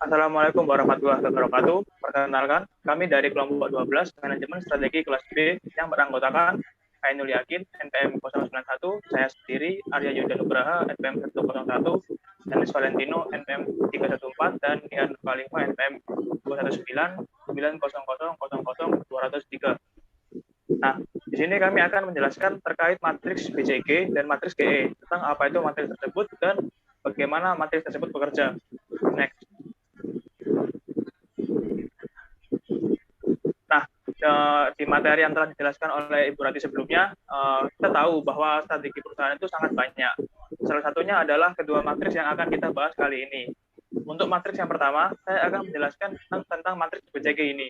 Assalamualaikum warahmatullahi wabarakatuh. Perkenalkan, kami dari kelompok 12 Manajemen Strategi kelas B yang beranggotakan Ainul Yakin, NPM 091, saya sendiri, Arya Yuda Nugraha, NPM 101, Dennis Valentino, NPM 314, dan Nian Kalima, NPM 219 900000203. Nah, di sini kami akan menjelaskan terkait matriks BCG dan matriks GE, tentang apa itu matriks tersebut dan bagaimana matriks tersebut bekerja. Next. Nah, di materi yang telah dijelaskan oleh Ibu Rati sebelumnya, kita tahu bahwa strategi perusahaan itu sangat banyak. Salah satunya adalah kedua matriks yang akan kita bahas kali ini. Untuk matriks yang pertama, saya akan menjelaskan tentang matriks BCG ini.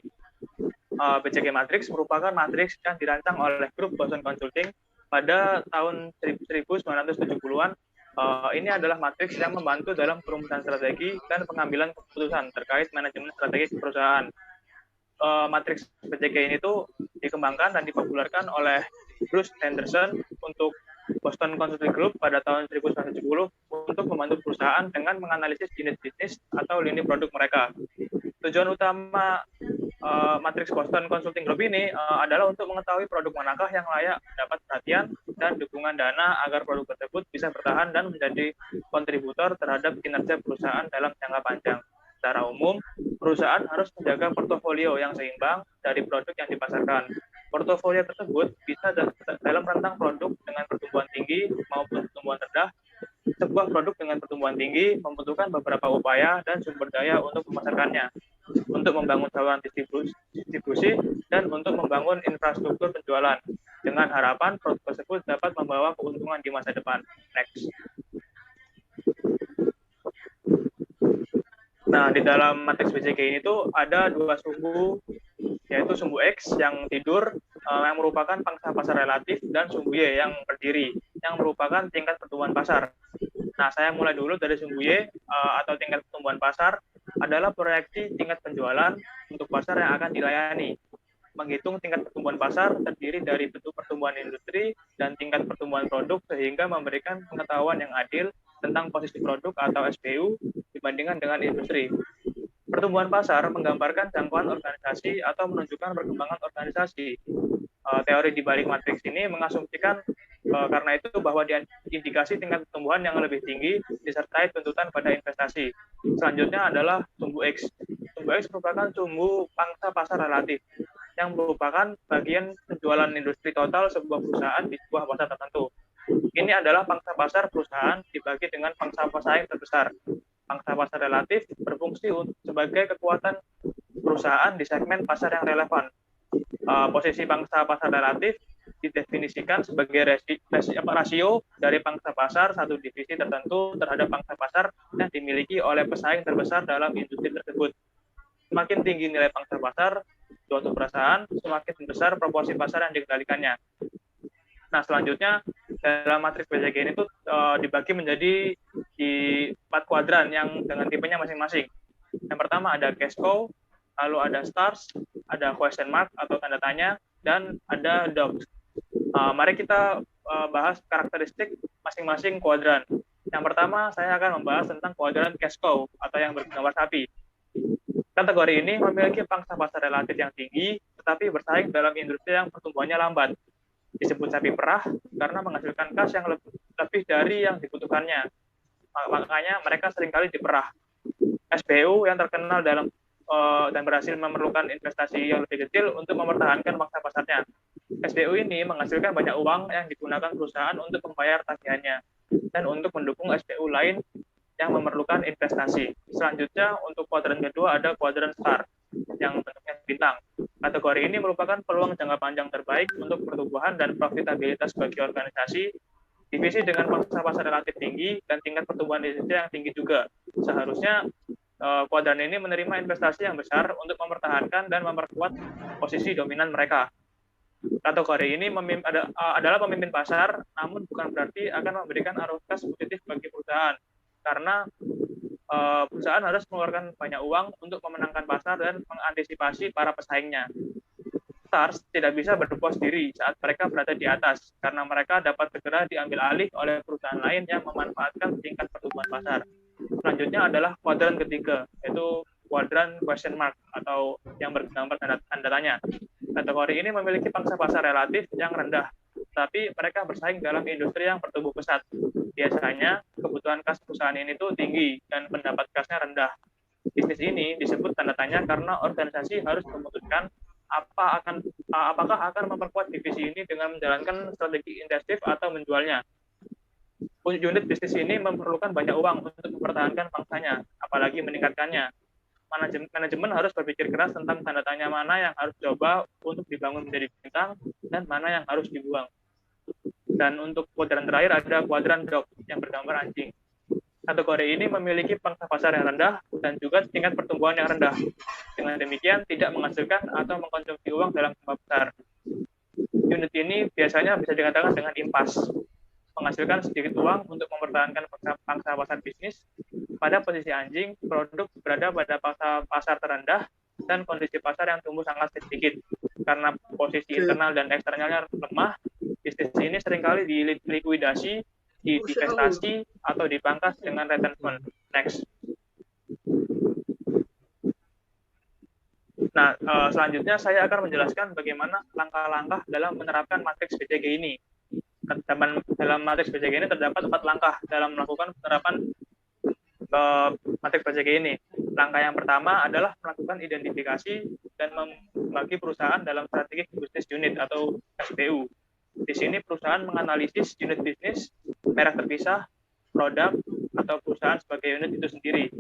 BCG Matrix merupakan matriks yang dirancang oleh grup Boston Consulting pada tahun 1970-an. Ini adalah matriks yang membantu dalam perumusan strategi dan pengambilan keputusan terkait manajemen strategi perusahaan. Matriks BCG ini tuh dikembangkan dan dipopulerkan oleh Bruce Henderson untuk Boston Consulting Group pada tahun 1970 untuk membantu perusahaan dengan menganalisis unit bisnis atau lini produk mereka. Tujuan utama matriks Boston Consulting Group ini adalah untuk mengetahui produk manakah yang layak mendapat perhatian dan dukungan dana agar produk tersebut bisa bertahan dan menjadi kontributor terhadap kinerja perusahaan dalam jangka panjang. Secara umum, perusahaan harus menjaga portofolio yang seimbang dari produk yang dipasarkan. Portofolio tersebut bisa dalam rentang produk dengan pertumbuhan tinggi maupun pertumbuhan rendah. Sebuah produk dengan pertumbuhan tinggi membutuhkan beberapa upaya dan sumber daya untuk memasarkannya, untuk membangun saluran distribusi, dan untuk membangun infrastruktur penjualan, dengan harapan produk tersebut dapat membawa keuntungan di masa depan. Next. Nah, di dalam matriks BCG ini tuh ada dua sumbu, yaitu sumbu X yang tidur, yang merupakan pangsa pasar relatif, dan sumbu Y yang berdiri, yang merupakan tingkat pertumbuhan pasar. Nah, saya mulai dulu dari sumbu Y, atau tingkat pertumbuhan pasar, adalah proyeksi tingkat penjualan untuk pasar yang akan dilayani. Menghitung tingkat pertumbuhan pasar terdiri dari bentuk pertumbuhan industri dan tingkat pertumbuhan produk sehingga memberikan pengetahuan yang adil tentang posisi produk atau SPU dibandingkan dengan industri. Pertumbuhan pasar menggambarkan jangkauan organisasi atau menunjukkan perkembangan organisasi. Teori di balik matriks ini mengasumsikan karena itu bahwa indikasi tingkat pertumbuhan yang lebih tinggi disertai tuntutan pada investasi. Selanjutnya adalah sumbu X. Sumbu X merupakan sumbu pangsa pasar relatif yang merupakan bagian penjualan industri total sebuah perusahaan di sebuah pasar tertentu. Ini adalah pangsa pasar perusahaan dibagi dengan pangsa pesaing terbesar. Pangsa pasar relatif berfungsi sebagai kekuatan perusahaan di segmen pasar yang relevan. Posisi pangsa pasar relatif didefinisikan sebagai rasio dari pangsa pasar satu divisi tertentu terhadap pangsa pasar yang dimiliki oleh pesaing terbesar dalam industri tersebut. Semakin tinggi nilai pangsa pasar suatu perusahaan, semakin besar proporsi pasar yang dikendalikannya. Nah, selanjutnya dalam matriks BCG ini tuh dibagi menjadi di 4 kuadran yang dengan tipenya masing-masing. Yang pertama ada cash cow, lalu ada stars, ada question mark atau tanda tanya, dan ada dogs. Mari kita bahas karakteristik masing-masing kuadran. Yang pertama, saya akan membahas tentang kuadran cash cow atau yang bergambar sapi. Kategori ini memiliki pangsa pasar relatif yang tinggi, tetapi bersaing dalam industri yang pertumbuhannya lambat. Disebut sapi perah karena menghasilkan kas yang lebih dari yang dibutuhkannya. Makanya mereka seringkali diperah. SBU yang terkenal dalam dan berhasil memerlukan investasi yang lebih kecil untuk mempertahankan pangsa pasarnya. SBU ini menghasilkan banyak uang yang digunakan perusahaan untuk membayar tagihannya dan untuk mendukung SBU lain yang memerlukan investasi. Selanjutnya untuk kuadran kedua ada kuadran star yang bentuknya bintang. Kategori ini merupakan peluang jangka panjang terbaik untuk pertumbuhan dan profitabilitas bagi organisasi. Divisi dengan pangsa pasar relatif tinggi dan tingkat pertumbuhan industri yang tinggi juga. Seharusnya kuadran ini menerima investasi yang besar untuk mempertahankan dan memperkuat posisi dominan mereka. Kategori ini adalah pemimpin pasar, namun bukan berarti akan memberikan arus kas positif bagi perusahaan, karena perusahaan harus mengeluarkan banyak uang untuk memenangkan pasar dan mengantisipasi para pesaingnya. Stars tidak bisa berpuas diri saat mereka berada di atas, karena mereka dapat segera diambil alih oleh perusahaan lain yang memanfaatkan tingkat pertumbuhan pasar. Selanjutnya adalah kuadran ketiga, yaitu kuadran question mark atau yang bergambar tanda tanya. Kategori ini memiliki pangsa pasar relatif yang rendah, tapi mereka bersaing dalam industri yang bertumbuh pesat. Biasanya kebutuhan kas perusahaan ini tuh tinggi dan pendapat kasnya rendah. Bisnis ini disebut tanda tanya karena organisasi harus memutuskan apakah akan memperkuat divisi ini dengan menjalankan strategi intensif atau menjualnya. Unit bisnis ini memerlukan banyak uang untuk mempertahankan pangsanya, apalagi meningkatkannya. Manajemen harus berpikir keras tentang tanda tanya mana yang harus coba untuk dibangun menjadi bintang dan mana yang harus dibuang. Dan untuk kuadran terakhir ada kuadran dog yang bergambar anjing. Kategori ini memiliki pangsa pasar yang rendah dan juga tingkat pertumbuhan yang rendah. Dengan demikian tidak menghasilkan atau mengkonsumsi uang dalam jumlah besar. Unit ini biasanya bisa dikatakan dengan impas, menghasilkan sedikit uang untuk mempertahankan pangsa pasar bisnis. Pada posisi anjing, produk berada pada pangsa pasar terendah dan kondisi pasar yang tumbuh sangat sedikit. Karena posisi internal dan eksternalnya lemah, bisnis ini seringkali dilikuidasi, divestasi, atau dipangkas dengan retrenchment. Next. Nah, selanjutnya saya akan menjelaskan bagaimana langkah-langkah dalam menerapkan matriks BCG ini. Dalam matriks BCG ini terdapat 4 langkah dalam melakukan penerapan matriks BCG ini. Langkah yang pertama adalah melakukan identifikasi dan membagi perusahaan dalam strategi bisnis unit atau SBU. Di sini perusahaan menganalisis unit bisnis, merek terpisah, produk, atau perusahaan sebagai unit itu sendiri.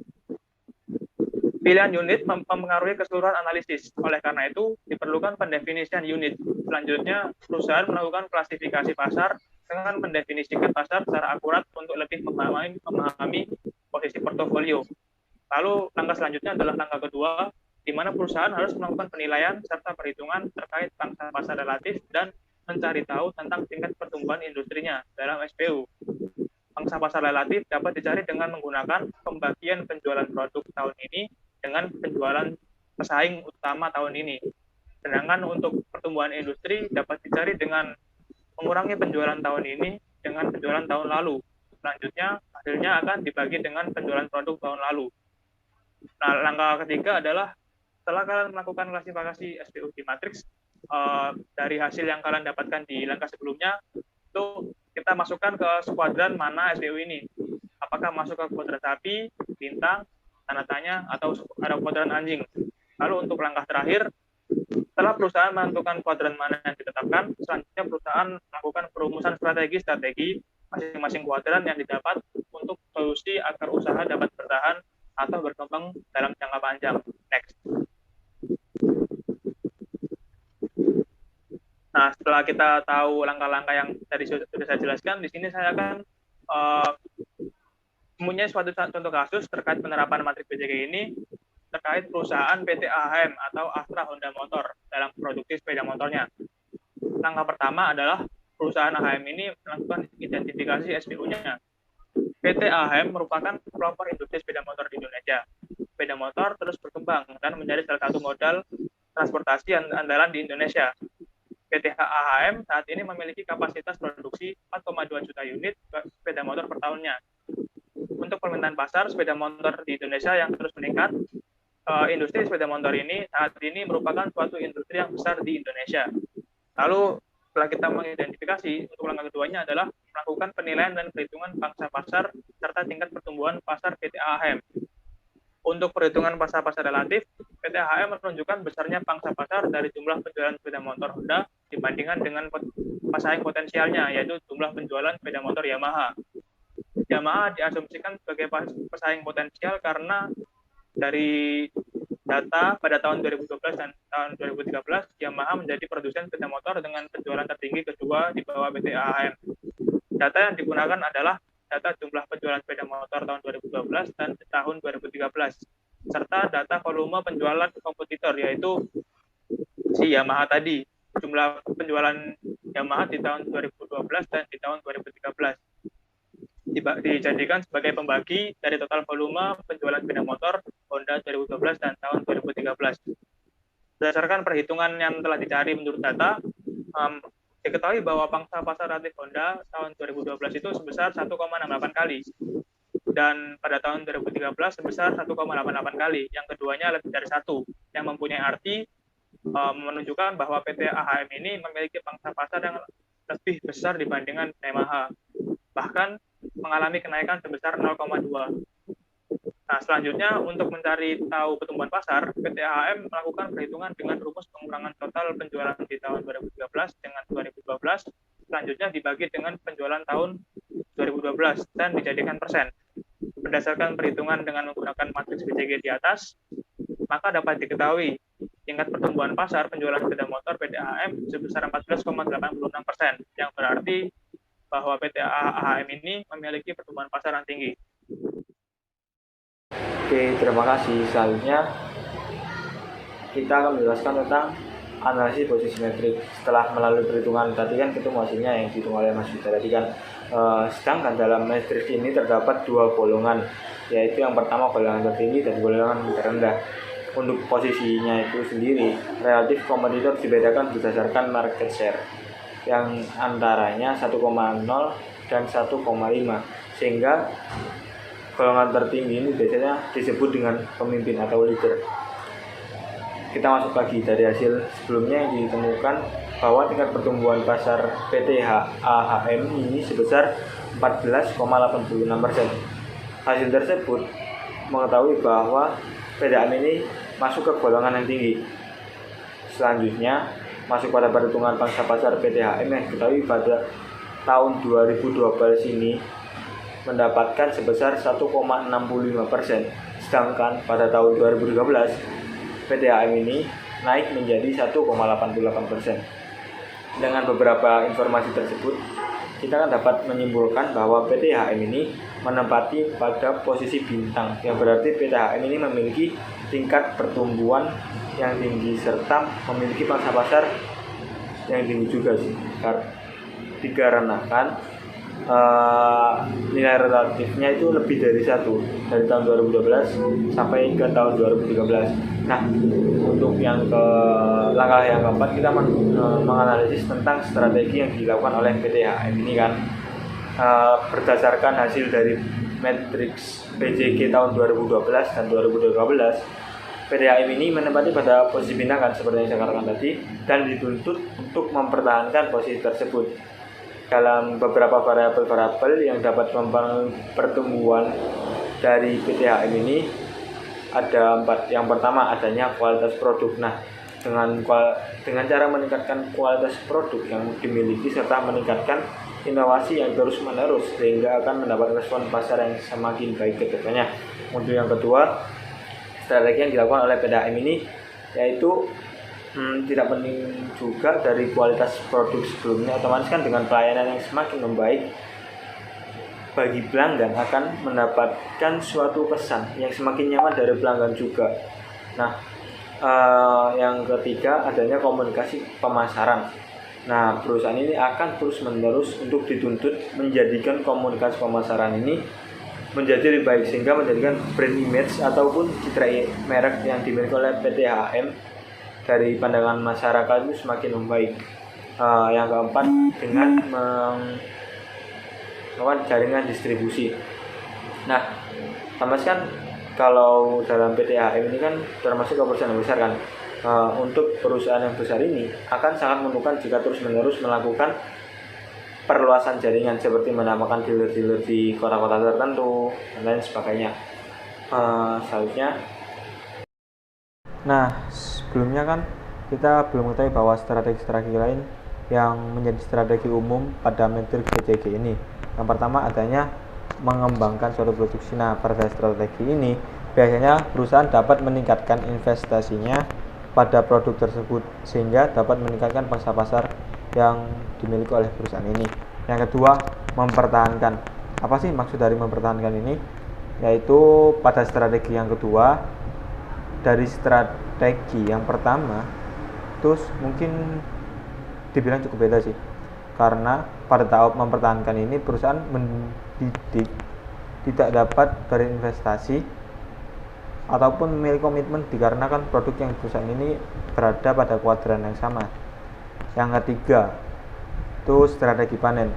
Pilihan unit mempengaruhi keseluruhan analisis. Oleh karena itu, diperlukan pendefinisian unit. Selanjutnya, perusahaan melakukan klasifikasi pasar dengan mendefinisikan pasar secara akurat untuk lebih memahami posisi portofolio. Lalu, langkah selanjutnya adalah langkah kedua, di mana perusahaan harus melakukan penilaian serta perhitungan terkait pangsa pasar relatif dan mencari tahu tentang tingkat pertumbuhan industrinya dalam SBU. Pangsa pasar relatif dapat dicari dengan menggunakan pembagian penjualan produk tahun ini dengan penjualan pesaing utama tahun ini. Sedangkan untuk pertumbuhan industri dapat dicari dengan mengurangi penjualan tahun ini dengan penjualan tahun lalu. Selanjutnya, hasilnya akan dibagi dengan penjualan produk tahun lalu. Nah, langkah ketiga adalah setelah kalian melakukan klasifikasi SBU di matriks, dari hasil yang kalian dapatkan di langkah sebelumnya, itu kita masukkan ke kuadran mana SBU ini. Apakah masuk ke kuadran sapi, bintang, tanda tanya, atau ada kuadran anjing. Lalu untuk langkah terakhir, setelah perusahaan menentukan kuadran mana yang ditetapkan, selanjutnya perusahaan melakukan perumusan strategi masing-masing kuadran yang didapat untuk solusi agar usaha dapat bertahan atau berkembang dalam jangka panjang. Next. Nah, setelah kita tahu langkah-langkah yang tadi sudah saya jelaskan, di sini saya akan mempunyai suatu contoh kasus terkait penerapan matriks BCG ini terkait perusahaan PT AHM atau Astra Honda Motor dalam produksi sepeda motornya. Langkah pertama adalah perusahaan AHM ini melakukan identifikasi SBU-nya. PT AHM merupakan pelopor industri sepeda motor di Indonesia. Sepeda motor terus berkembang dan menjadi salah satu modal transportasi andalan di Indonesia. PT AHM saat ini memiliki kapasitas produksi 4,2 juta unit sepeda motor per tahunnya. Untuk permintaan pasar sepeda motor di Indonesia yang terus meningkat, industri sepeda motor ini saat ini merupakan suatu industri yang besar di Indonesia. Lalu setelah kita mengidentifikasi, untuk langkah keduanya adalah melakukan penilaian dan perhitungan pangsa pasar serta tingkat pertumbuhan pasar PT AHM. Untuk perhitungan pangsa pasar relatif, PT AHM menunjukkan besarnya pangsa pasar dari jumlah penjualan sepeda motor Honda dibandingkan dengan pesaing potensialnya, yaitu jumlah penjualan sepeda motor Yamaha. Yamaha diasumsikan sebagai pesaing potensial karena dari data pada tahun 2012 dan tahun 2013, Yamaha menjadi produsen sepeda motor dengan penjualan tertinggi kedua di bawah PT AHM. Data yang digunakan adalah data jumlah penjualan sepeda motor tahun 2012 dan tahun 2013, serta data volume penjualan kompetitor, yaitu si Yamaha tadi, jumlah penjualan Yamaha di tahun 2012 dan di tahun 2013. Dijadikan sebagai pembagi dari total volume penjualan sepeda motor Honda 2012 dan tahun 2013. Berdasarkan perhitungan yang telah dicari menurut data, diketahui bahwa pangsa pasar relatif Honda tahun 2012 itu sebesar 1,68 kali. dan pada tahun 2013 sebesar 1,88 kali. Yang keduanya lebih dari 1, yang mempunyai arti menunjukkan bahwa PT AHM ini memiliki pangsa pasar yang lebih besar dibandingkan Yamaha, bahkan mengalami kenaikan sebesar 0,2. Nah, selanjutnya untuk mencari tahu pertumbuhan pasar, PT AHM melakukan perhitungan dengan rumus pengurangan total penjualan di tahun 2013 dengan 2012, selanjutnya dibagi dengan penjualan tahun 2012 dan dijadikan persen. Berdasarkan perhitungan dengan menggunakan matriks BCG di atas, maka dapat diketahui tingkat pertumbuhan pasar penjualan sepeda motor PT AHM sebesar 14,86%, yang berarti bahwa PT AHM ini memiliki pertumbuhan pasar yang tinggi. Oke, terima kasih. Selanjutnya kita akan menjelaskan tentang analisis posisi metrik. Setelah melalui perhitungan tadi kan ketemu hasilnya yang dihitung oleh Mas Yuda tadi kan. Sedangkan dalam matriks ini terdapat dua golongan, yaitu yang pertama golongan tertinggi dan golongan terendah. Untuk posisinya itu sendiri, relatif kompetitor dibedakan berdasarkan market share yang antaranya 1,0 dan 1,5, sehingga golongan tertinggi ini biasanya disebut dengan pemimpin atau leader. Kita masuk lagi dari hasil sebelumnya yang ditemukan bahwa tingkat pertumbuhan pasar PT AHM ini sebesar 14,86%. Hasil tersebut mengetahui bahwa PT AHM ini masuk ke golongan yang tinggi. Selanjutnya masuk pada perhitungan pangsa pasar PT AHM yang diketahui pada tahun 2012 ini mendapatkan sebesar 1,65%, sedangkan pada tahun 2013 PT AHM ini naik menjadi 1,88%. Dengan beberapa informasi tersebut, kita dapat menyimpulkan bahwa PT AHM ini menempati pada posisi bintang, yang berarti PT AHM ini memiliki tingkat pertumbuhan yang tinggi serta memiliki pangsa pasar yang tinggi juga sih, dikarenakan nilai relatifnya itu lebih dari 1 dari tahun 2012 sampai ke tahun 2013. Nah, untuk yang ke langkah yang keempat, kita menganalisis tentang strategi yang dilakukan oleh PT AHM ini kan. Berdasarkan hasil dari matriks BCG tahun 2012 dan 2012, PT AHM ini menempati pada posisi bintang kan, seperti yang saya katakan tadi, dan dituntut untuk mempertahankan posisi tersebut. Dalam beberapa variabel-variabel yang dapat mempengaruhi pertumbuhan dari PT AHM ini ada 4. Yang pertama, adanya kualitas produk. Nah, dengan cara meningkatkan kualitas produk yang dimiliki serta meningkatkan inovasi yang terus-menerus, sehingga akan mendapat respon pasar yang semakin baik ke depannya. Untuk yang kedua, strategi yang dilakukan oleh PT AHM ini yaitu tidak penting juga dari kualitas produk sebelumnya, otomatis kan dengan pelayanan yang semakin membaik bagi pelanggan akan mendapatkan suatu kesan yang semakin nyaman dari pelanggan juga. Nah, yang ketiga, adanya komunikasi pemasaran. Nah, perusahaan ini akan terus-menerus untuk dituntut menjadikan komunikasi pemasaran ini menjadi lebih baik, sehingga menjadikan brand image ataupun citra merek yang dimiliki oleh PT AHM dari pandangan masyarakat itu semakin membaik. Yang keempat, dengan melakukan jaringan distribusi. Nah, kan kalau dalam PT AHM ini kan termasuk perusahaan yang besar kan. Untuk perusahaan yang besar ini akan sangat menentukan jika terus-menerus melakukan perluasan jaringan, seperti menambahkan dealer-dealer di kota-kota tertentu dan lain sebagainya. Selanjutnya, sebelumnya kan kita belum mengetahui bahwa strategi-strategi lain yang menjadi strategi umum pada matriks BCG ini. Yang pertama, adanya mengembangkan suatu produksi. Nah, pada strategi ini biasanya perusahaan dapat meningkatkan investasinya pada produk tersebut, sehingga dapat meningkatkan pangsa pasar yang dimiliki oleh perusahaan ini. Yang kedua, mempertahankan. Apa sih maksud dari mempertahankan ini? Yaitu pada strategi yang kedua, dari strategi yang pertama terus mungkin dibilang cukup beda sih, karena pada tahap mempertahankan ini perusahaan mendidik tidak dapat berinvestasi ataupun memiliki komitmen dikarenakan produk yang perusahaan ini berada pada kuadran yang sama. Yang ketiga itu strategi panen.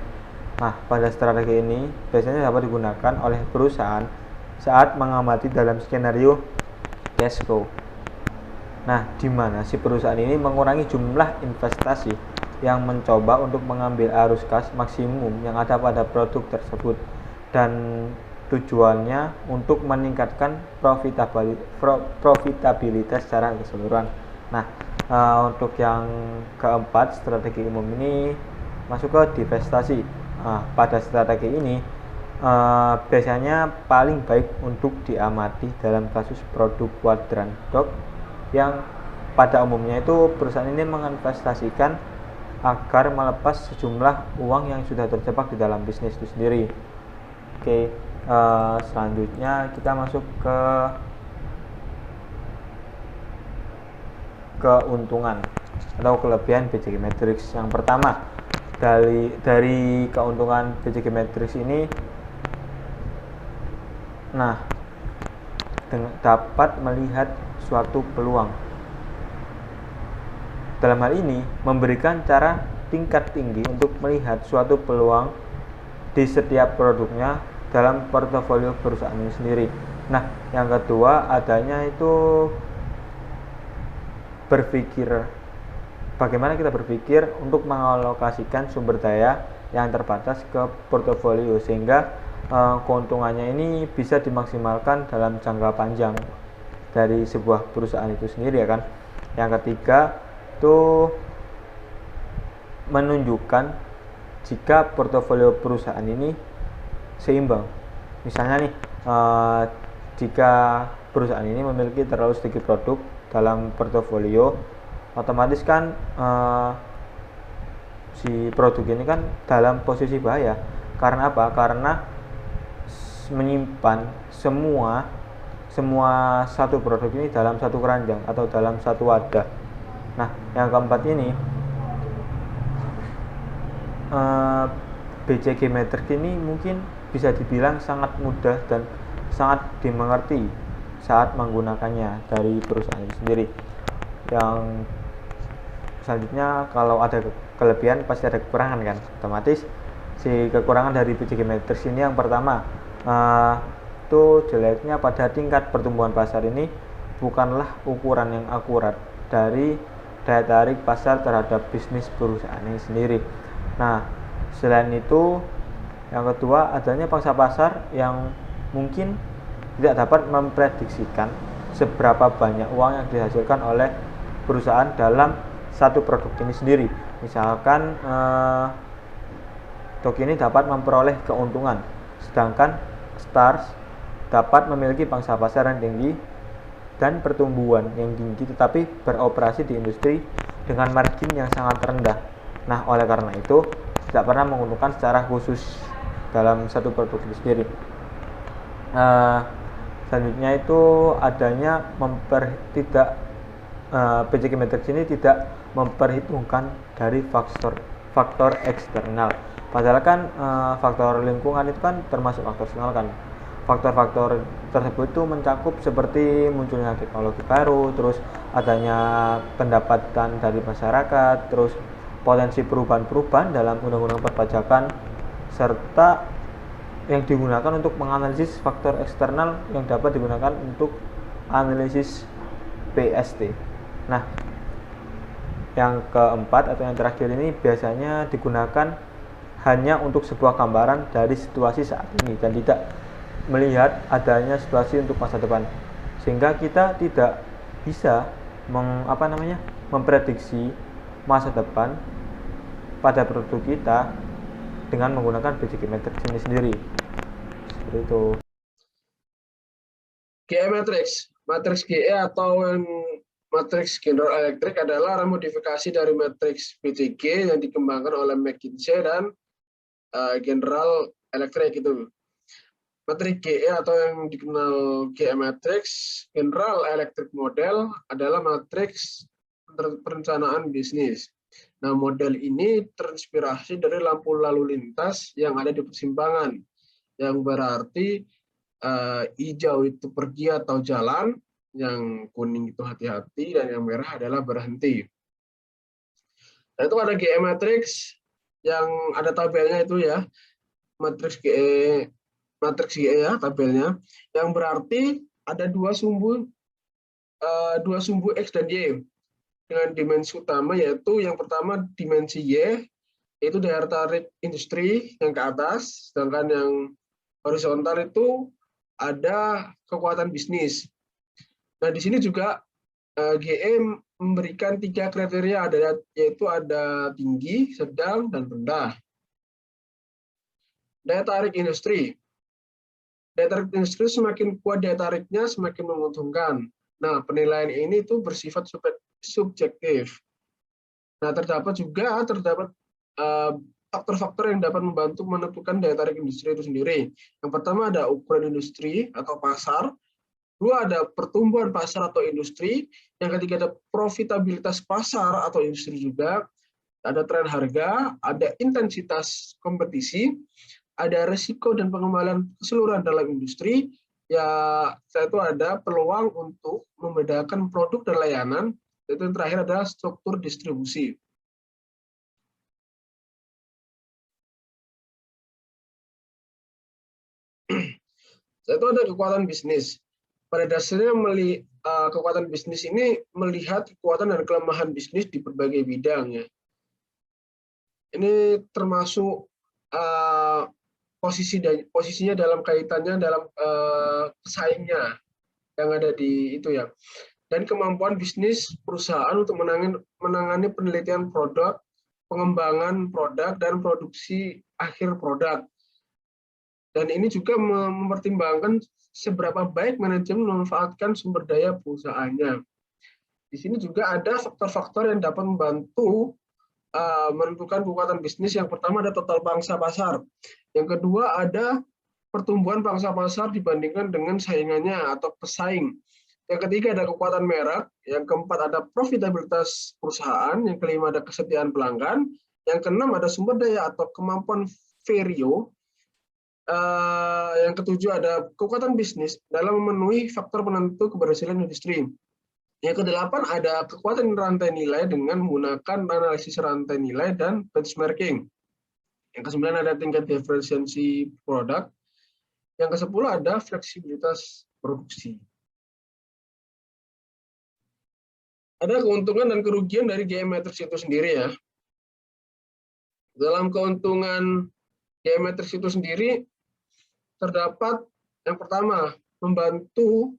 Nah, pada strategi ini biasanya dapat digunakan oleh perusahaan saat mengamati dalam skenario cash flow. Nah, di mana si perusahaan ini mengurangi jumlah investasi yang mencoba untuk mengambil arus kas maksimum yang ada pada produk tersebut dan tujuannya untuk meningkatkan profitabilitas secara keseluruhan. Nah, untuk yang keempat, strategi umum ini masuk ke divestasi. Pada strategi ini biasanya paling baik untuk diamati dalam kasus produk kuadran dok yang pada umumnya itu perusahaan ini menginvestasikan agar melepas sejumlah uang yang sudah terjebak di dalam bisnis itu sendiri. Oke, selanjutnya kita masuk ke keuntungan atau kelebihan BCG Matrix. Yang pertama, dari keuntungan BCG Matrix ini, nah, dapat melihat suatu peluang. Dalam hal ini, memberikan cara tingkat tinggi untuk melihat suatu peluang di setiap produknya dalam portofolio perusahaan ini sendiri. Nah, yang kedua adanya itu bagaimana kita berpikir untuk mengalokasikan sumber daya yang terbatas ke portofolio sehingga keuntungannya ini bisa dimaksimalkan dalam jangka panjang dari sebuah perusahaan itu sendiri, ya kan. Yang ketiga itu menunjukkan jika portofolio perusahaan ini seimbang. Misalnya nih, jika perusahaan ini memiliki terlalu sedikit produk dalam portofolio, otomatis kan si produk ini kan dalam posisi bahaya. Karena apa? Karena menyimpan semua satu produk ini dalam satu keranjang atau dalam satu wadah. Nah, yang keempat ini BCG Matrix ini mungkin bisa dibilang sangat mudah dan sangat dimengerti saat menggunakannya dari perusahaan itu sendiri. Yang selanjutnya, kalau ada kelebihan pasti ada kekurangan kan, otomatis si kekurangan dari BCG Matrix ini yang pertama itu jeleknya pada tingkat pertumbuhan pasar ini bukanlah ukuran yang akurat dari daya tarik pasar terhadap bisnis perusahaan ini sendiri. Nah, selain itu, yang kedua adanya pangsa pasar yang mungkin tidak dapat memprediksikan seberapa banyak uang yang dihasilkan oleh perusahaan dalam satu produk ini sendiri. Misalkan Toko ini dapat memperoleh keuntungan, sedangkan Stars dapat memiliki pangsa pasar yang tinggi dan pertumbuhan yang tinggi, tetapi beroperasi di industri dengan margin yang sangat rendah. Nah, oleh karena itu tidak pernah menguntungkan secara khusus dalam satu produk itu sendiri. Selanjutnya itu adanya BCG Matrix ini tidak memperhitungkan dari faktor eksternal. Padahal kan faktor lingkungan itu kan termasuk faktor eksternal kan. Faktor-faktor tersebut itu mencakup seperti munculnya teknologi baru, terus adanya pendapatan dari masyarakat, terus potensi perubahan-perubahan dalam undang-undang perpajakan, serta yang digunakan untuk menganalisis faktor eksternal yang dapat digunakan untuk analisis PST. Nah, yang keempat atau yang terakhir ini biasanya digunakan hanya untuk sebuah gambaran dari situasi saat ini dan tidak melihat adanya situasi untuk masa depan, sehingga kita tidak bisa memprediksi masa depan pada produk kita dengan menggunakan BCG Matrix ini sendiri. Seperti itu. GE Matrix GE atau Matrix General Electric adalah modifikasi dari matriks BCG yang dikembangkan oleh McKinsey dan General Electric itu. Matriks GE atau yang dikenal GE Matrix General Electric Model adalah matriks perencanaan bisnis. Nah, model ini terinspirasi dari lampu lalu lintas yang ada di persimpangan, yang berarti hijau itu pergi atau jalan, yang kuning itu hati-hati, dan yang merah adalah berhenti. Nah, itu ada GE Matrix yang ada tabelnya itu ya, matriks GE ya tabelnya, yang berarti ada dua sumbu X dan Y dengan dimensi utama, yaitu yang pertama dimensi Y, yaitu daya tarik industri yang ke atas, sedangkan yang horizontal itu ada kekuatan bisnis. Nah, di sini juga GE memberikan 3 kriteria, yaitu ada tinggi, sedang, dan rendah. Daya tarik industri. Daya tarik industri semakin kuat daya tariknya, semakin menguntungkan. Nah, penilaian ini itu bersifat subjektif. Nah, terdapat faktor-faktor yang dapat membantu menentukan daya tarik industri itu sendiri. Yang pertama ada ukuran industri atau pasar. Dua, ada pertumbuhan pasar atau industri. Yang ketiga ada profitabilitas pasar atau industri juga. Ada tren harga, ada intensitas kompetisi, ada resiko dan pengembalian keseluruhan dalam industri. Ya, itu ada peluang untuk membedakan produk dan layanan. Itu yang terakhir adalah struktur distribusi. Itu ada kekuatan bisnis. Pada dasarnya kekuatan bisnis ini melihat kekuatan dan kelemahan bisnis di berbagai bidang ya. Ini termasuk posisinya dalam kaitannya dalam pesaingnya yang ada di itu ya. Dan kemampuan bisnis perusahaan untuk menangani penelitian produk, pengembangan produk, dan produksi akhir produk. Dan ini juga mempertimbangkan seberapa baik manajemen memanfaatkan sumber daya perusahaannya. Di sini juga ada faktor-faktor yang dapat membantu menentukan kekuatan bisnis. Yang pertama ada total pangsa pasar. Yang kedua ada pertumbuhan pangsa pasar dibandingkan dengan saingannya atau pesaing. Yang ketiga ada kekuatan merek. Yang keempat ada profitabilitas perusahaan. Yang kelima ada kesetiaan pelanggan. Yang keenam ada sumber daya atau kemampuan vario. Yang ketujuh ada kekuatan bisnis dalam memenuhi faktor penentu keberhasilan industri. Yang kedelapan ada kekuatan rantai nilai dengan menggunakan analisis rantai nilai dan benchmarking. Yang kesembilan ada tingkat diferensiasi produk. Yang kesepuluh ada fleksibilitas produksi. Ada keuntungan dan kerugian dari GE Matrix itu sendiri ya. Dalam keuntungan GE Matrix itu sendiri terdapat yang pertama membantu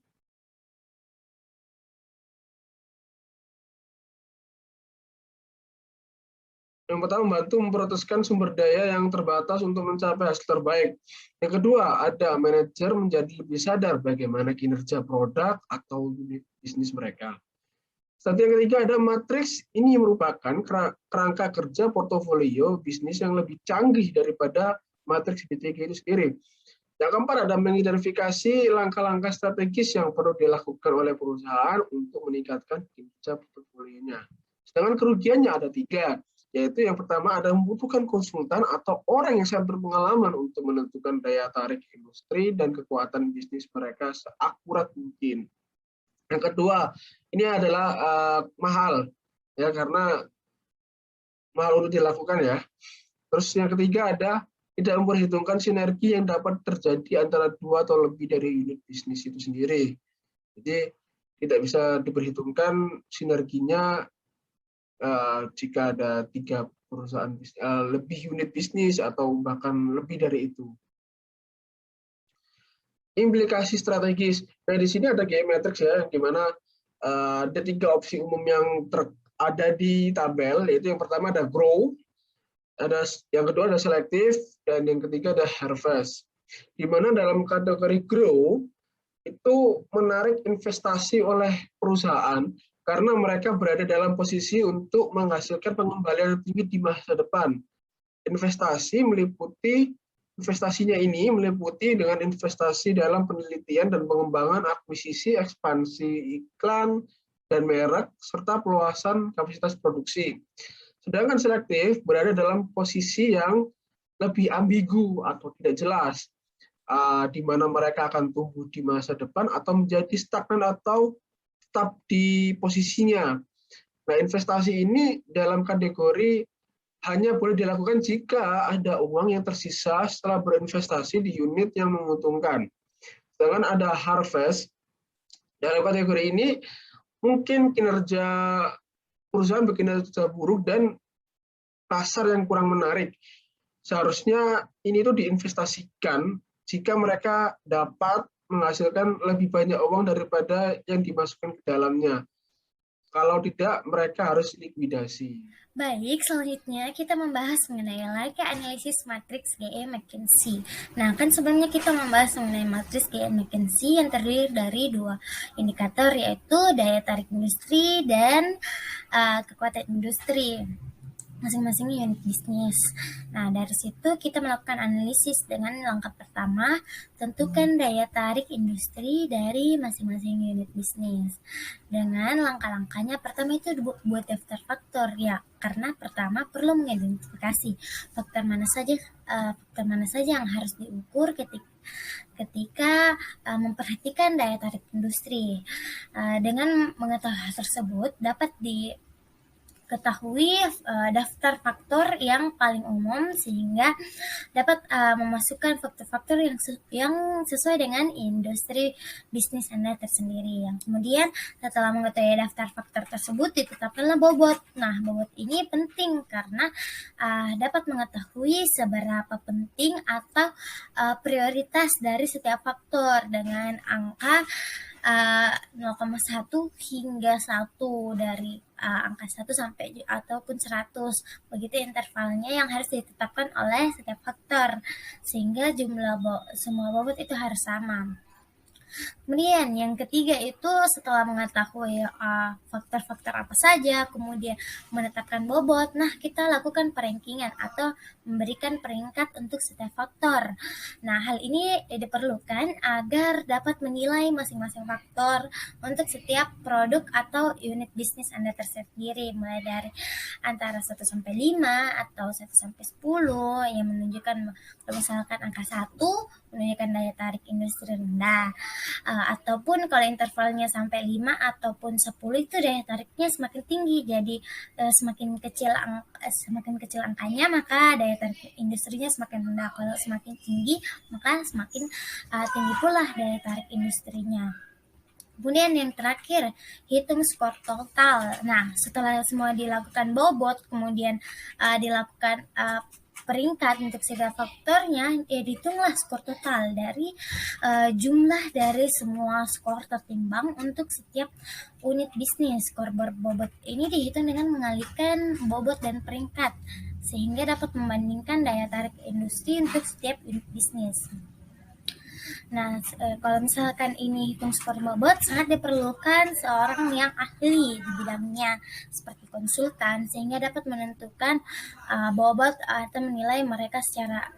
memproteskan sumber daya yang terbatas untuk mencapai hasil terbaik. Yang kedua, ada manajer menjadi lebih sadar bagaimana kinerja produk atau unit bisnis mereka. Strategi yang ketiga ada matriks, ini merupakan kerangka kerja portofolio bisnis yang lebih canggih daripada matriks BTG itu sendiri. Yang keempat ada mengidentifikasi langkah-langkah strategis yang perlu dilakukan oleh perusahaan untuk meningkatkan kinerja portofolionya. Sedangkan kerugiannya ada 3, yaitu yang pertama ada membutuhkan konsultan atau orang yang sangat berpengalaman untuk menentukan daya tarik industri dan kekuatan bisnis mereka seakurat mungkin. Yang kedua, ini adalah mahal ya, karena mahal untuk dilakukan ya. Terus yang ketiga ada tidak memperhitungkan sinergi yang dapat terjadi antara 2 atau lebih dari unit bisnis itu sendiri. Jadi tidak bisa diperhitungkan sinerginya jika ada 3 perusahaan lebih unit bisnis atau bahkan lebih dari itu. Implikasi strategis. Nah, di sini ada GE Matrix ya, di mana ada 3 opsi umum yang ada di tabel, yaitu yang pertama ada grow, yang kedua ada selektif, dan yang ketiga ada harvest. Di mana dalam kategori grow itu menarik investasi oleh perusahaan karena mereka berada dalam posisi untuk menghasilkan pengembalian tinggi di masa depan. Investasinya ini meliputi dengan investasi dalam penelitian dan pengembangan, akuisisi, ekspansi iklan dan merek, serta perluasan kapasitas produksi. Sedangkan selektif berada dalam posisi yang lebih ambigu atau tidak jelas, di mana mereka akan tumbuh di masa depan atau menjadi stagnan atau tetap di posisinya. Nah, investasi ini dalam kategori hanya boleh dilakukan jika ada uang yang tersisa setelah berinvestasi di unit yang menguntungkan. Sedangkan ada harvest, dalam kategori ini mungkin kinerja perusahaan berkinerja buruk dan pasar yang kurang menarik. Seharusnya ini tuh diinvestasikan jika mereka dapat menghasilkan lebih banyak uang daripada yang dimasukkan ke dalamnya. Kalau tidak, mereka harus likuidasi. Baik, selanjutnya kita membahas mengenai like analisis matriks GE McKinsey. Nah, kan sebelumnya kita membahas mengenai matriks GE McKinsey yang terdiri dari dua indikator, yaitu daya tarik industri dan kekuatan industri masing-masing unit bisnis. Nah, dari situ kita melakukan analisis dengan langkah pertama, tentukan daya tarik industri dari masing-masing unit bisnis. Dengan langkah-langkahnya, pertama itu buat daftar faktor ya, karena pertama perlu mengidentifikasi faktor mana saja yang harus diukur ketika memperhatikan daya tarik industri. Dengan mengetahui hal tersebut, dapat ketahui daftar faktor yang paling umum sehingga dapat memasukkan faktor-faktor yang sesuai dengan industri bisnis Anda tersendiri. Yang kemudian setelah mengetahui daftar faktor tersebut ditetapkanlah bobot. Nah, bobot ini penting karena dapat mengetahui seberapa penting atau prioritas dari setiap faktor dengan angka 0,1 hingga 1 dari angka 1 sampai ataupun 100. Begitu intervalnya yang harus ditetapkan oleh setiap faktor sehingga jumlah semua bobot itu harus sama. Kemudian yang ketiga itu setelah mengetahui faktor-faktor apa saja, kemudian menetapkan bobot, nah kita lakukan perankingan atau memberikan peringkat untuk setiap faktor. Nah, hal ini diperlukan agar dapat menilai masing-masing faktor untuk setiap produk atau unit bisnis Anda tersendiri, mulai dari antara 1 sampai 5 atau 1 sampai 10 yang menunjukkan misalkan angka 1 menunjukkan daya tarik industri rendah. Ataupun kalau intervalnya sampai 5 ataupun 10 itu daya tariknya semakin tinggi, jadi semakin kecil angkanya maka daya tarik industrinya semakin rendah. Kalau semakin tinggi maka semakin tinggi pula daya tarik industrinya. Kemudian yang terakhir, hitung skor total. Nah, setelah semua dilakukan bobot, kemudian dilakukan peringkat untuk setiap faktornya, dihitunglah skor total dari jumlah dari semua skor tertimbang untuk setiap unit bisnis. Skor berbobot ini dihitung dengan mengalihkan bobot dan peringkat, sehingga dapat membandingkan daya tarik industri untuk setiap unit bisnis. Nah, kalau misalkan ini hitung skor bobot, sangat diperlukan seorang yang ahli di bidangnya, seperti konsultan, sehingga dapat menentukan bobot atau menilai mereka secara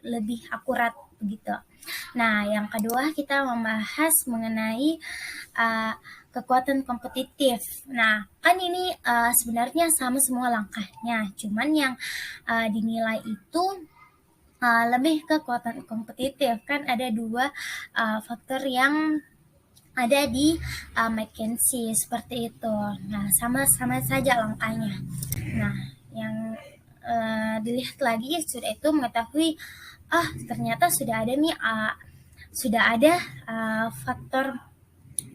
lebih akurat begitu. Nah, yang kedua kita membahas mengenai kekuatan kompetitif. Nah, kan ini sebenarnya sama semua langkahnya, cuman yang dinilai itu lebih ke kekuatan kompetitif. Kan ada dua faktor yang ada di McKinsey seperti itu. Nah, sama saja langkahnya. Nah, yang dilihat lagi sudah itu mengetahui ternyata sudah ada faktor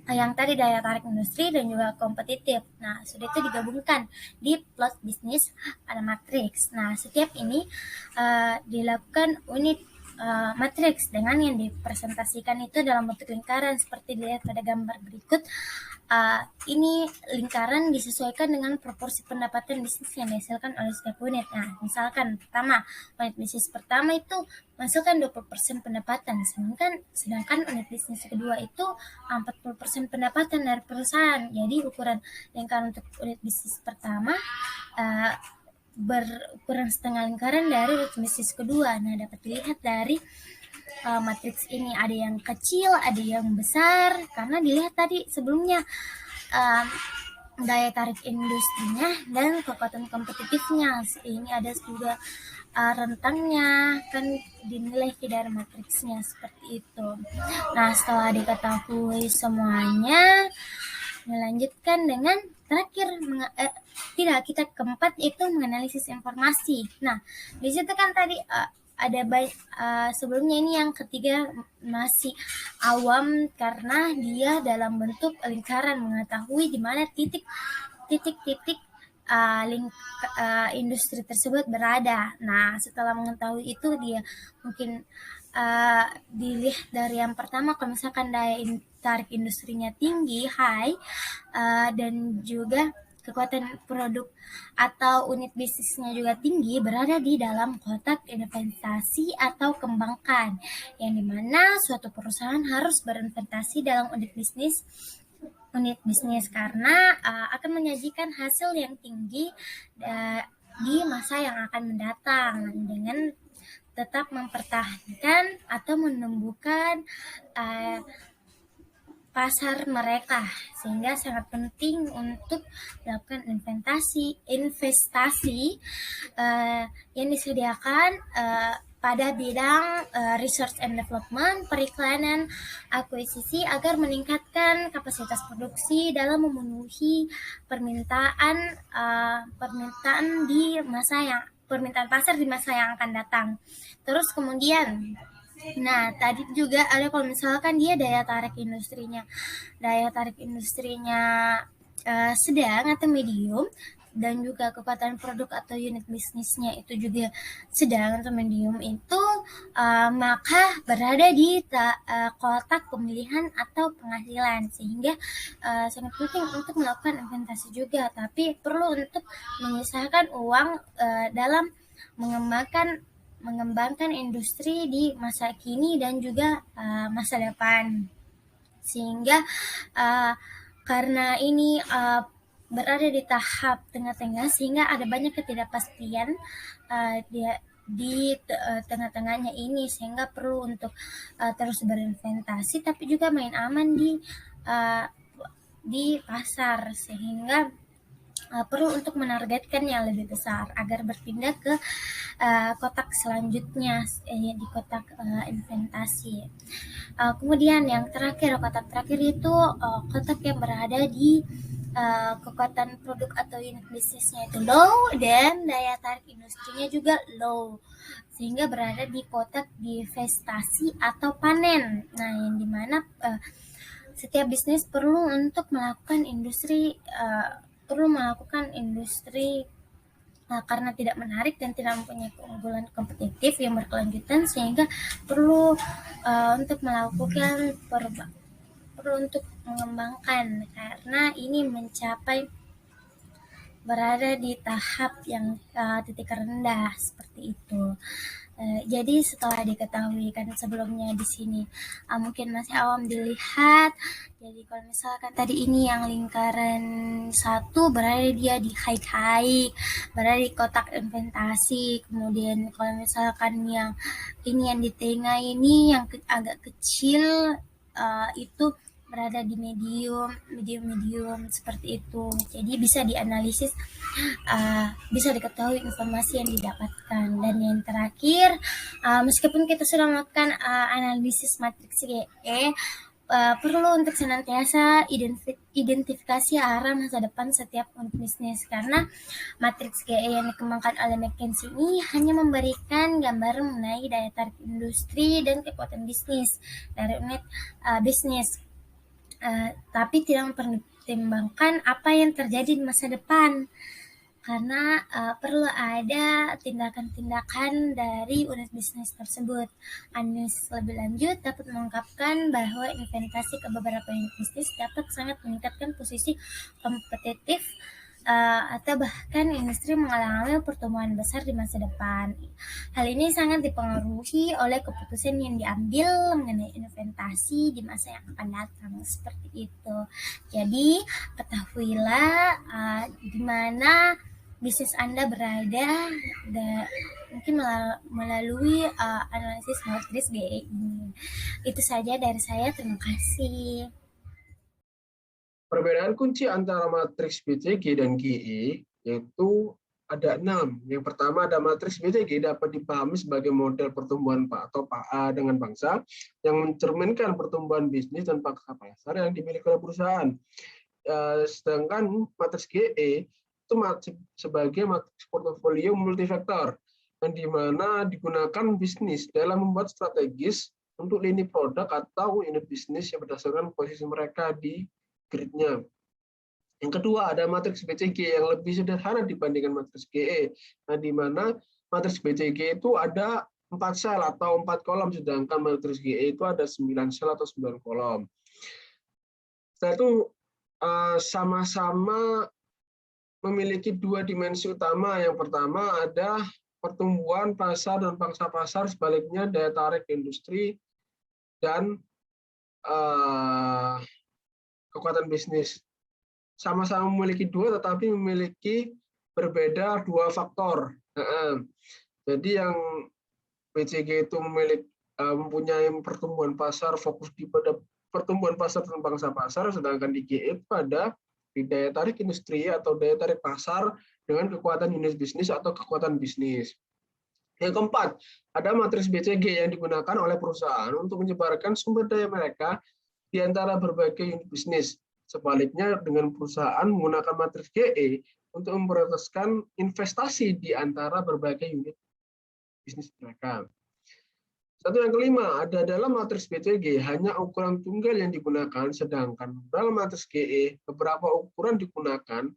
yang tadi daya tarik industri dan juga kompetitif. Nah, sudah itu digabungkan di plot bisnis pada matriks. Nah, setiap ini dilakukan unit matriks dengan yang dipresentasikan itu dalam bentuk lingkaran seperti dilihat pada gambar berikut. Ini lingkaran disesuaikan dengan proporsi pendapatan bisnis yang dihasilkan oleh setiap unit. Nah, misalkan pertama, unit bisnis pertama itu menghasilkan 20% pendapatan, sedangkan unit bisnis kedua itu 40% pendapatan dari perusahaan. Jadi ukuran lingkaran untuk unit bisnis pertama berukuran setengah lingkaran dari unit bisnis kedua. Nah, dapat dilihat dari matriks ini ada yang kecil, ada yang besar, karena dilihat tadi sebelumnya daya tarik industrinya dan kekuatan kompetitifnya. Ini ada juga rentangnya, kan dinilai dari matriksnya seperti itu. Nah, setelah diketahui semuanya, dilanjutkan dengan terakhir tidak, kita keempat itu menganalisis informasi. Nah, di situ kan tadi ada sebelumnya ini yang ketiga masih awam karena dia dalam bentuk lingkaran, mengetahui di mana titik-titik industri tersebut berada. Nah, setelah mengetahui itu dia mungkin dilihat dari yang pertama, kalau misalkan daya tarik industrinya tinggi, high, dan juga kekuatan produk atau unit bisnisnya juga tinggi, berada di dalam kotak investasi atau kembangkan, yang dimana suatu perusahaan harus berinvestasi dalam unit bisnis karena akan menyajikan hasil yang tinggi di masa yang akan mendatang dengan tetap mempertahankan atau menumbuhkan pasar mereka, sehingga sangat penting untuk melakukan investasi yang disediakan pada bidang research and development, periklanan, akuisisi agar meningkatkan kapasitas produksi dalam memenuhi permintaan pasar di masa yang akan datang. Terus kemudian, nah tadi juga ada kalau misalkan dia daya tarik industrinya sedang atau medium, dan juga kekuatan produk atau unit bisnisnya itu juga sedang atau medium itu, maka berada di kotak pemilihan atau penghasilan, sehingga sangat penting untuk melakukan investasi juga, tapi perlu untuk menyisakan uang dalam mengembangkan industri di masa kini dan juga masa depan, sehingga karena ini berada di tahap tengah-tengah, sehingga ada banyak ketidakpastian di tengah-tengahnya ini, sehingga perlu untuk terus berinvestasi tapi juga main aman di pasar, sehingga perlu untuk menargetkan yang lebih besar agar berpindah ke kotak selanjutnya, di kotak investasi. Kemudian yang terakhir, kotak terakhir itu kotak yang berada di kekuatan produk atau unit bisnisnya itu low dan daya tarik industrinya juga low, sehingga berada di kotak divestasi atau panen. Nah, yang dimana setiap bisnis perlu untuk melakukan industri karena tidak menarik dan tidak mempunyai keunggulan kompetitif yang berkelanjutan, sehingga perlu untuk mengembangkan karena ini berada di tahap yang titik rendah seperti itu. Jadi setelah diketahui kan sebelumnya di sini mungkin masih awam dilihat. Jadi kalau misalkan tadi ini yang lingkaran 1 berada dia di high, berada di kotak investasi. Kemudian kalau misalkan yang ini yang di tengah ini yang agak kecil itu berada di medium seperti itu. Jadi bisa dianalisis, bisa diketahui informasi yang didapatkan. Dan yang terakhir, meskipun kita sudah melakukan analisis matriks GE, perlu untuk senantiasa identifikasi arah masa depan setiap unit bisnis, karena matriks GE yang dikembangkan oleh McKinsey ini hanya memberikan gambaran mengenai daya tarik industri dan kekuatan bisnis dari unit bisnis, tapi tidak mempertimbangkan apa yang terjadi di masa depan, karena perlu ada tindakan-tindakan dari unit bisnis tersebut. Analisis lebih lanjut dapat mengungkapkan bahwa investasi ke beberapa unit bisnis dapat sangat meningkatkan posisi kompetitif atau bahkan industri mengalami pertumbuhan besar di masa depan. Hal ini sangat dipengaruhi oleh keputusan yang diambil mengenai investasi di masa yang akan datang, seperti itu. Jadi ketahuilah di mana bisnis Anda berada, mungkin melalui analisis matriks GE ini. Itu saja dari saya, terima kasih. Perbedaan kunci antara matriks BCG dan GE yaitu ada 6. Yang pertama, ada matriks BCG dapat dipahami sebagai model pertumbuhan atau PA dengan bangsa yang mencerminkan pertumbuhan bisnis dan paksa pasar yang dimiliki oleh perusahaan. sedangkan matriks GE itu sebagai matriks portofolio multifaktor yang dimana digunakan bisnis dalam membuat strategis untuk lini produk atau unit bisnis yang berdasarkan posisi mereka di grid-nya. Yang kedua ada matriks BCG yang lebih sederhana dibandingkan matriks GE, nah di mana matriks BCG itu ada 4 sel atau 4 kolom, sedangkan matriks GE itu ada 9 sel atau 9 kolom. Setelah itu sama-sama memiliki dua dimensi utama. Yang pertama ada pertumbuhan pasar dan pangsa pasar, sebaliknya daya tarik industri dan kekuatan bisnis. Sama-sama memiliki dua, tetapi memiliki berbeda dua faktor. Jadi yang BCG itu mempunyai pertumbuhan pasar, fokus di pada pertumbuhan pasar dan pangsa pasar, sedangkan di GE pada di daya tarik industri atau daya tarik pasar dengan kekuatan unit bisnis atau kekuatan bisnis. Yang keempat, ada matriks BCG yang digunakan oleh perusahaan untuk menyebarkan sumber daya mereka di antara berbagai unit bisnis. Sebaliknya dengan perusahaan menggunakan matriks GE untuk memprioritaskan investasi di antara berbagai unit bisnis mereka. Satu yang kelima, ada dalam matriks BCG hanya ukuran tunggal yang digunakan, sedangkan dalam matriks GE beberapa ukuran digunakan.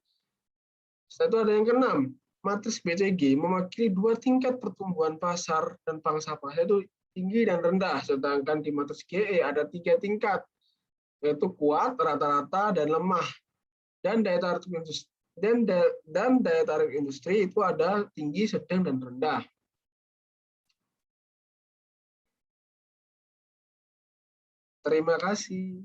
Satu ada yang keenam, matriks BCG mewakili dua tingkat pertumbuhan pasar dan pangsa pasar, itu tinggi dan rendah, sedangkan di matriks GE ada 3 tingkat, yaitu kuat, rata-rata, dan lemah. Dan daya tarik industri itu ada tinggi, sedang, dan rendah. Terima kasih.